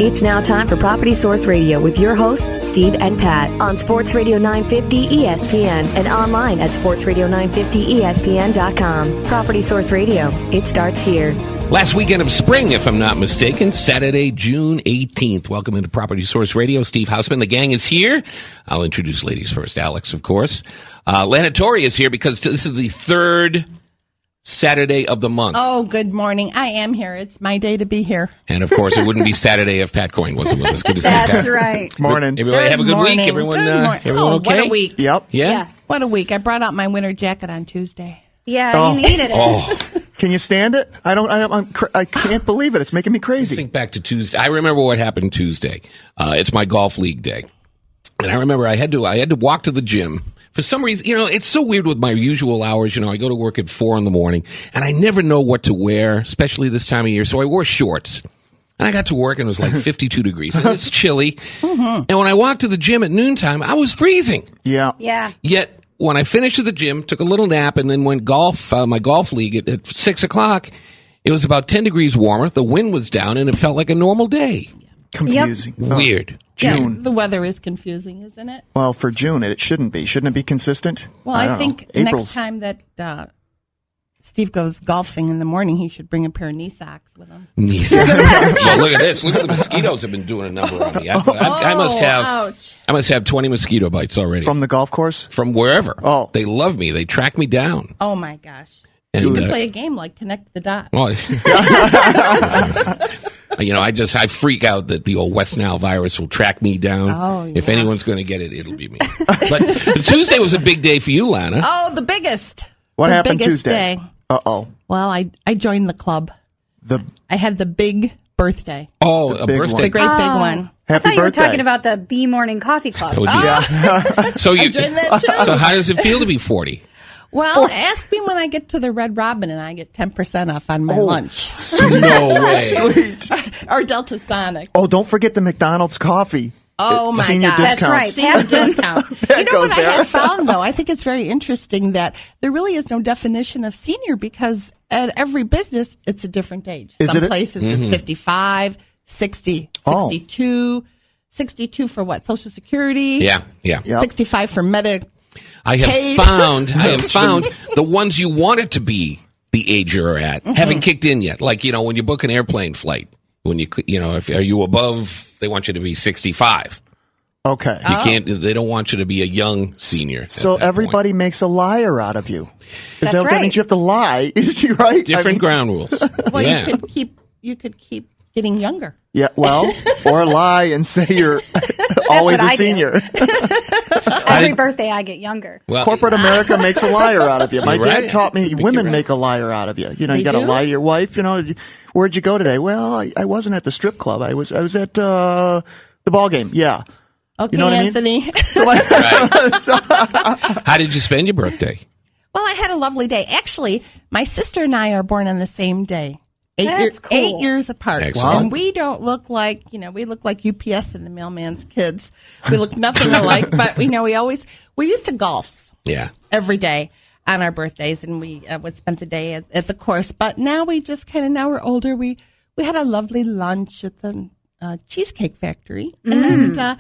It's now time for Property Source Radio with your hosts, Steve and Pat, on Sports Radio 950 ESPN and online at sportsradio950ESPN.com. Property Source Radio. It starts here. Last weekend of spring, if I'm not mistaken, Saturday, June 18th. Welcome into Property Source Radio. Steve Hausman, the gang is here. I'll introduce ladies first. Alex, of course. Lana Torrey is here because this is the third Saturday of the month. Oh, good morning. I am here. It's my day to be here. And, of course, it wouldn't be Saturday if Pat Coyne wasn't with us. Good to see you, Pat. That's right. Morning. Everybody have a good week? Everyone, everyone okay? What a week. Yep. Yeah? Yes. What a week. I brought out my winter jacket on Tuesday. Yeah, you needed it. Oh, Can you stand it? I can't believe it. It's making me crazy. think back to Tuesday. I remember what happened Tuesday. It's my golf league day. And I remember I had to walk to the gym. For some reason, it's so weird with my usual hours. I go to work at 4 a.m, and I never know what to wear, especially this time of year. So I wore shorts. And I got to work, and it was like 52 degrees. And it's chilly. And when I walked to the gym at noontime, I was freezing. Yeah. Yeah. Yet, when I finished at the gym, took a little nap, and then went my golf league at 6 o'clock, it was about 10 degrees warmer. The wind was down, and it felt like a normal day. Confusing. Yep. Oh, Weird. June. Yeah, the weather is confusing, isn't it? Well, for June, it shouldn't be. Shouldn't it be consistent? Well, I don't think know. next time that Steve goes golfing in the morning, he should bring a pair of knee socks with him. Well, look at this. Look at the mosquitoes have been doing a number on me. I must have 20 mosquito bites already. From the golf course? From wherever. Oh. They love me. They track me down. Oh, my gosh. And, You can play a game like Connect the Dots. Well, I freak out that the old West Nile virus will track me down. Oh, yeah. If anyone's going to get it, it'll be me. But Tuesday was a big day for you, Lana. Oh, the biggest. What the happened biggest Tuesday? Day. Uh-oh. Well, I joined the club. I had the big birthday. Oh, The a big birthday. one. The great big one. I Happy thought you were birthday. talking about the B Morning Coffee Club. That would be- So I joined that too. So how does it feel to be 40? Well, ask me when I get to the Red Robin and I get 10% off on my lunch. No way. Sweet. Or Delta Sonic. Oh, don't forget the McDonald's coffee. Oh, my Senior God. That's discounts. right. Senior discount. That You know goes what I there. have found, though? I think it's very interesting that there really is no definition of senior because at every business, it's a different age. Is Some it? places it's 55, 60, 62. 62 for what? Social Security? Yeah. Yep. 65 for medic. I have Paid. found Jeez. the ones you want it to be the age you're at haven't kicked in yet. Like, when you book an airplane flight, when are you above, they want you to be 65. Okay. You can't, they don't want you to be a young senior. at So that point. everybody makes a liar out of you. Is That's that what that right. means? You have to lie, right? Different ground rules. Well, yeah. you could keep getting younger. Yeah, well, or lie and say you're always what a I do. senior. Every birthday I get younger. Well, Corporate America makes a liar out of you. My You're dad right. taught I me think women you're right. make a liar out of you. You They got to do? lie to your wife. Where'd you go today? Well, I wasn't at the strip club. I was at the ball game. Yeah. Okay, know what I mean? Anthony. how did you spend your birthday? Well, I had a lovely day. Actually, my sister and I are born on the same day. That's cool. 8 years apart. Excellent. And we don't look like, we look like UPS and the mailman's kids. We look nothing alike, but we used to golf Yeah. every day on our birthdays and we would spend the day at the course. But now now we're older. We had a lovely lunch at the Cheesecake Factory. And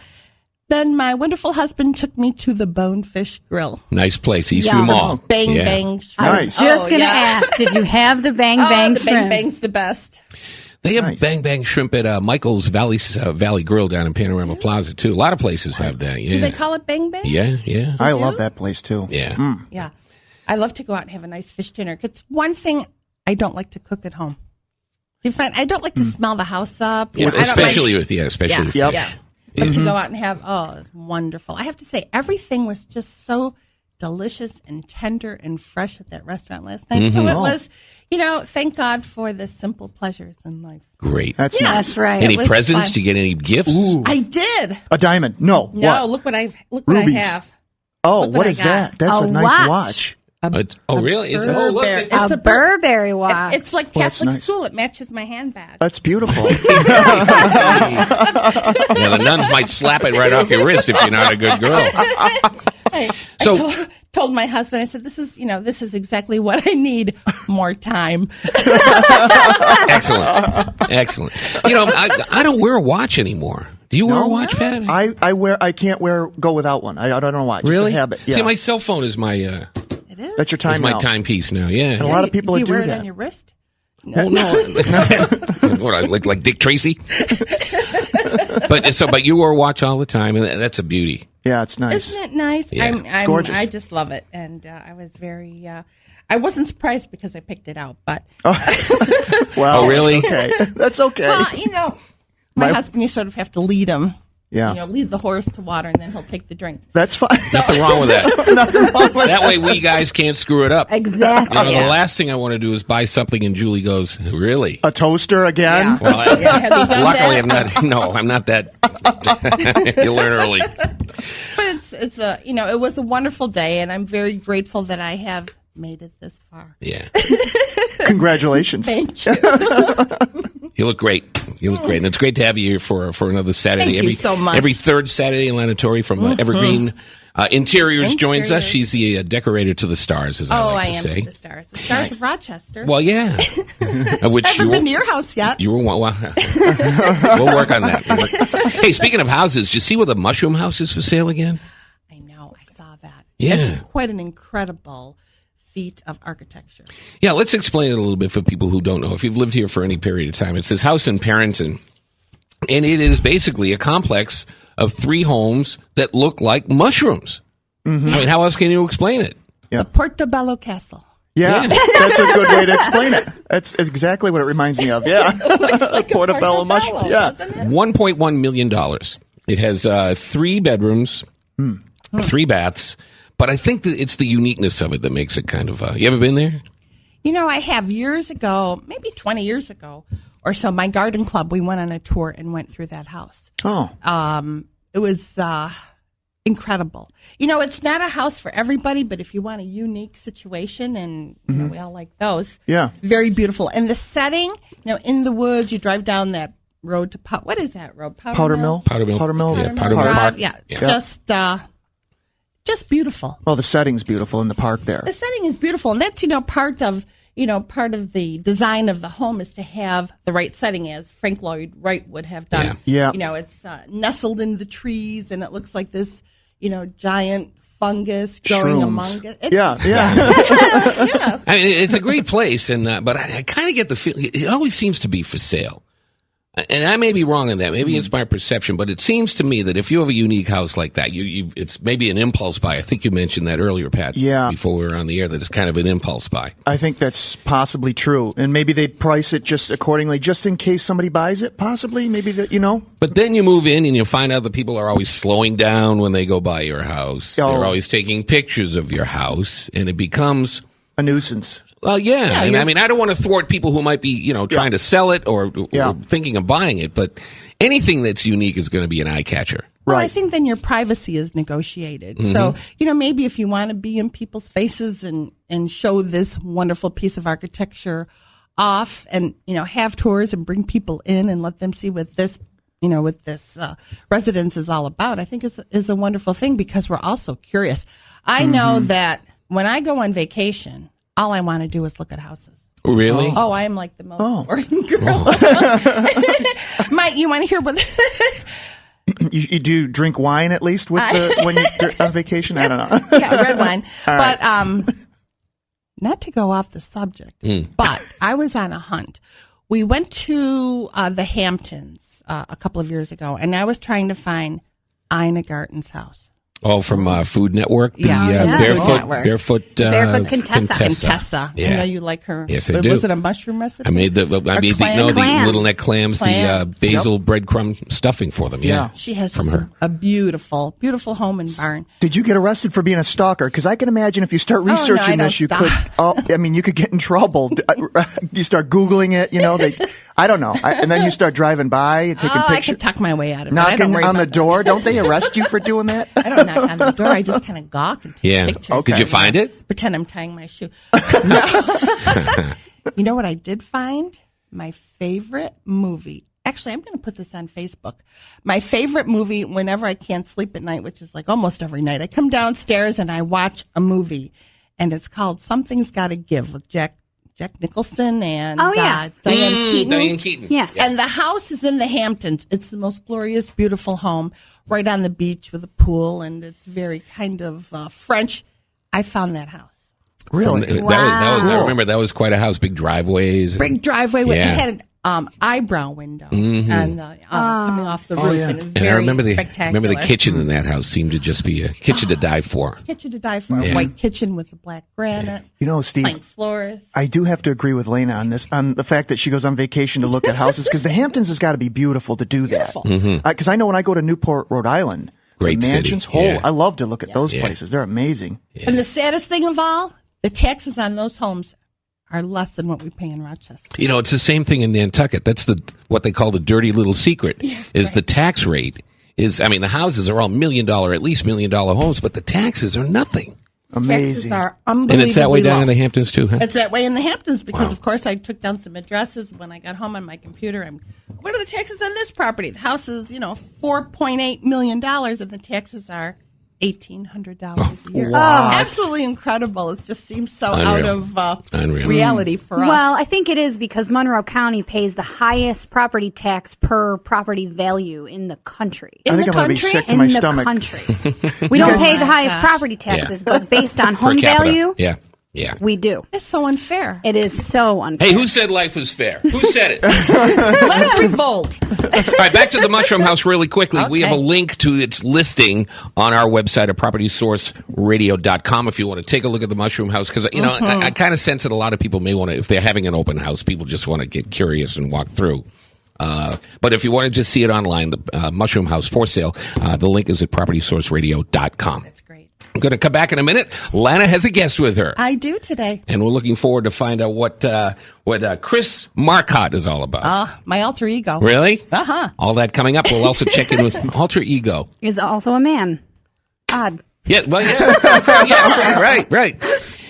then my wonderful husband took me to the Bonefish Grill. Nice place, Eastview Yum. Mall. Bang, Yeah. bang. shrimp. I was Nice. just Oh, going to yeah. ask, did you have the Bang Bang the shrimp? Bang Bang's the best. They have Nice. Bang Bang Shrimp at Michael's Valley Grill down in Panorama Plaza, too. A lot of places have that. Yeah. Do they call it Bang Bang? Yeah. I love that place too. Yeah. Yeah. I love to go out and have a nice fish dinner. It's one thing I don't like to cook at home. You find I don't like to smell the house up. Yeah, I don't especially like- with with Yep. Yeah. But to go out and have, it's wonderful. I have to say, everything was just so delicious and tender and fresh at that restaurant last night. So it was, thank God for the simple pleasures in life. Great. That's Yeah. nice. That's right. Any was presents? fun. Did you get any gifts? I did. A diamond. No. No, What? look what I Rubies. have. Oh, Look what what I is got. that? That's A a nice watch. watch. Really? Is it? Oh, look. Burberry. It's- It's a a Bur- Burberry watch. It's like Well, that's Catholic nice. school. It matches my handbag. That's beautiful. yeah, the nuns might slap it right off your wrist if you're not a good girl. So, told my husband, I said, this is exactly what I need. More time. Excellent. You know, I don't wear a watch anymore. Do you wear a watch, Pat? I can't go without one. I don't know why. Just Really? a habit. Yeah. See, my cell phone is my It is. That's your is time my now. timepiece now. Yeah. And a lot of people do you do wear it that. on your wrist? Well, no. What, I look like Dick Tracy? But you wear a watch all the time, and that's a beauty. Yeah, it's nice. Isn't it nice? Yeah. It's gorgeous. I just love it, and I was very. I wasn't surprised because I picked it out, but Well, Oh, really? That's okay. That's okay. well, my husband, you sort of have to lead him. Yeah. Lead the horse to water, and then he'll take the drink. That's fine. Nothing wrong with that. That way, we guys can't screw it up. Exactly. You know, the last thing I want to do is buy something, and Julie goes, "Really?" A toaster again? Well, Have you done luckily, that? I'm not that. You learn early. But it's it was a wonderful day, and I'm very grateful that I have made it this far. Yeah. Congratulations. Thank you. You look great. You look great. And it's great to have you here for another Saturday. Thank you so much. Every third Saturday, Lana Torrey from Evergreen Interiors joins us. Interiors. She's the decorator to the stars, as I Oh, like I to am say. to the stars. The stars of Rochester. Well, yeah. Which I haven't been to your house yet. You were one. Well, we'll work on that. Hey, speaking of houses, did you see where the mushroom house is for sale again? I know. I saw that. Yeah. It's quite an incredible feat of architecture. Yeah, let's explain it a little bit for people who don't know. If you've lived here for any period of time, it's this house in Parrington, and it is basically a complex of 3 homes that look like mushrooms. Mm-hmm. I mean, how else can you explain it? The Portobello Castle. Yeah, that's a good way to explain it. That's exactly what it reminds me of. Yeah. Like a Portobello mushroom. Yeah. doesn't it? $1.1 million. It has 3 bedrooms, 3 baths, but I think that it's the uniqueness of it that makes it kind of. You ever been there? I have years ago, maybe 20 years ago or so, my garden club, we went on a tour and went through that house. Oh. It was incredible. It's not a house for everybody, but if you want a unique situation, and we all like those. Yeah. Very beautiful. And the setting, in the woods, you drive down that road to what is that road? Powder Mill. Powder Mill. Powder Mill. Yeah, Powder Mill Park. Yeah, it's just beautiful. Well, the setting's beautiful in the park there. The setting is beautiful, and that's part of the design of the home is to have the right setting, as Frank Lloyd Wright would have done. Yeah. It's nestled in the trees, and it looks like this giant fungus growing Shrooms. among it. Yeah. I mean, it's a great place, but I kind of get the feeling it always seems to be for sale. And I may be wrong in that. Maybe it's my perception, but it seems to me that if you have a unique house like that, it's maybe an impulse buy. I think you mentioned that earlier, Pat. Yeah. Before we were on the air, that it's kind of an impulse buy. I think that's possibly true. And maybe they price it just accordingly, just in case somebody buys it, possibly. Maybe that, But then you move in and you find out that people are always slowing down when they go by your house. Oh. They're always taking pictures of your house, and it becomes. a nuisance. Well, yeah. I mean, I don't want to thwart people who might be, trying to sell it or thinking of buying it, but anything that's unique is going to be an eye catcher. Well, I Right. think then your privacy is negotiated. So, maybe if you want to be in people's faces and show this wonderful piece of architecture off and, have tours and bring people in and let them see what this, residence is all about, I think is a wonderful thing because we're also curious. I know that when I go on vacation, all I want to do is look at houses. Really? Oh, I am like the most boring girl. Mike, you want to hear what? You do drink wine at least when you're on vacation? I don't know. Yeah, red wine. But not to go off the subject, but I was on a hunt. We went to the Hamptons a couple of years ago, and I was trying to find Ina Garten's house. Oh, from Food Network? The Yeah. Barefoot Contessa. Contessa. Yeah. I know you like her. Yes, I but do. Was it a mushroom recipe? I made the Clams. little neck clams, Clams. the basil breadcrumb stuffing for them. Yeah. She has from just her. a beautiful, beautiful home and barn. Did you get arrested for being a stalker? Because I can imagine if you start researching I this, don't you could get in trouble. You start Googling it, I don't know. And then you start driving by and taking I pictures. could tuck my way out of it. I don't Knocking worry on the about door. Don't they arrest you for doing that? that. I don't knock on the door. I just kind of gawk and take Yeah. pictures. Okay. Did you find it? Pretend I'm tying my shoe. No. You know what I did find? My favorite movie Actually, I'm going to put this on Facebook. My favorite movie, whenever I can't sleep at night, which is like almost every night, I come downstairs and I watch a movie, and it's called Something's Gotta Give with Jack Nicholson and Diane Keaton. Diane Keaton. Yes. And the house is in the Hamptons. It's the most glorious, beautiful home right on the beach with a pool, and it's very kind of French. I found that house. Really? That was, I remember that was quite a house, big driveways. Big driveway. It Yeah. had an eyebrow window and coming off the roof. And, it was And I very remember the spectacular. kitchen in that house seemed to just be a kitchen to die for. Kitchen to die for. Yeah. A white kitchen with the black granite. You know, Steve, Plank floors. I do have to agree with Lena on this, on the fact that she goes on vacation to look at houses, because the Hamptons has got to be beautiful to do that. Because I know when I go to Newport, Rhode Island, Great the mansions, city. Yeah. I love to look at those Yeah. places. They're amazing. And the saddest thing of all, the taxes on those homes are less than what we pay in Rochester. You know, it's the same thing in Nantucket. That's what they call the dirty little secret. The tax rate is. I mean, the houses are all at least $1 million homes, but the taxes are nothing. Amazing. Taxes are And unbelievably it's that way down low. in the Hamptons too, huh? It's that way in the Hamptons because, of course, I took down some addresses. When I got home on my computer, what are the taxes on this property? The house is, $4.8 million, and the taxes are $1,800 a year. Absolutely incredible. It just seems so out of Unreal. reality for us. Well, I think it is because Monroe County pays the highest property tax per property value in the country. I think I'm going to be sick to my stomach. Country. We don't pay the highest property taxes, but based on home Per capita. value, Yeah. we do. It's so unfair. It is so unfair. Hey, who said life was fair? Who said it? Let's revolt. All right, back to the Mushroom House really quickly. We have a Okay. link to its listing on our website at propertysourceradio.com if you want to take a look at the Mushroom House. Because, I kind of sense that a lot of people may want to, if they're having an open house, people just want to get curious and walk through. But if you want to just see it online, the Mushroom House for sale, the link is at propertysourceradio.com. That's great. I'm going to come back in a minute. Lana has a guest with her. I do today. And we're looking forward to find out what Chris Marcotte is all about. My alter ego. Really? Uh-huh. All that coming up. We'll also check in with Alter Ego. Is also a man. Odd. Yeah, well, yeah. Right.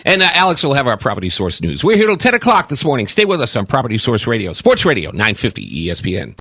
And Alex will have our Property Source news. We're here till 10 o'clock this morning. Stay with us on Property Source Radio, Sports Radio, 950 ESPN.